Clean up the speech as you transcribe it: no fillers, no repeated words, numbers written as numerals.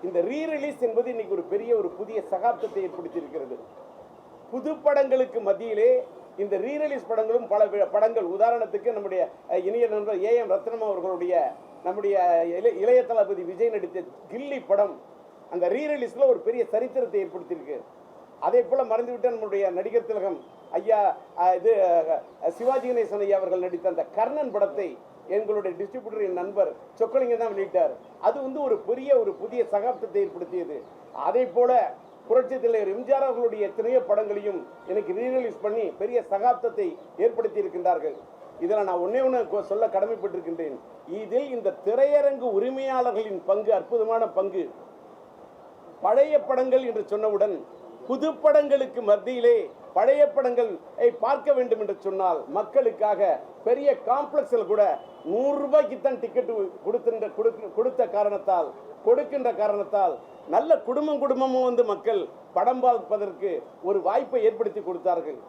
இந்த re release என்பது இன்னைக்கு ஒரு பெரிய ஒரு புதிய சகாப்தத்தை ஏற்படுத்தியிருக்கிறது. புது படங்களுக்கு மத்தியிலே இந்த ரீ ரிலீஸ் படங்களும் பல படங்கள், உதாரணத்துக்கு நம்முடைய இனிய நண்பர் ஏஎம் ரத்னம் அவர்களுடைய நம்முடைய இளைய தளபதி விஜய் நடித்த கில்லி படம் அந்த ரீ ரிலீஸ்ல ஒரு பெரிய சரித்திரத்தை ஏற்படுத்தியிருக்கு. அதே போல மறந்துவிட்ட நம்முடைய நடிகர் திலகம் ஐயா இது சிவாஜி கணேசன் ஐயா அவர்கள் நடித்த அந்த கர்ணன் படத்தை எங்களுடைய டிஸ்ட்ரிபியூட்டர் என் நண்பர் சொக்கலிங்க தான் வெளியிட்டார். அது ஒரு புதிய சகாப்தத்தை ஏற்படுத்தியது. அதே போல புரட்சி தலைவர் எம்ஜிஆர் அவர்களுடைய எத்தனையோ படங்களையும் எனக்கு ரீரிலீஸ் பண்ணி பெரிய சகாப்தத்தை ஏற்படுத்தி இருக்கின்றார்கள். இதில் நான் ஒன்று சொல்ல கடமைப்பட்டிருக்கின்றேன். இதில் இந்த திரையரங்கு உரிமையாளர்களின் பங்கு அற்புதமான பங்கு. பழைய படங்கள் என்று சொன்னவுடன் புது படங்களுக்கு மத்தியிலே பழைய படங்கள் பார்க்க வேண்டும் என்று சொன்னால் மக்களுக்காக பெரிய காம்ப்ளெக்ஸில் கூட 100 ரூபாய்க்கு தான் டிக்கெட் கொடுக்கின்ற காரணத்தால் நல்ல குடும்பமும் மக்கள் படம் பார்ப்பதற்கு ஒரு வாய்ப்பை ஏற்படுத்தி கொடுத்தார்கள்.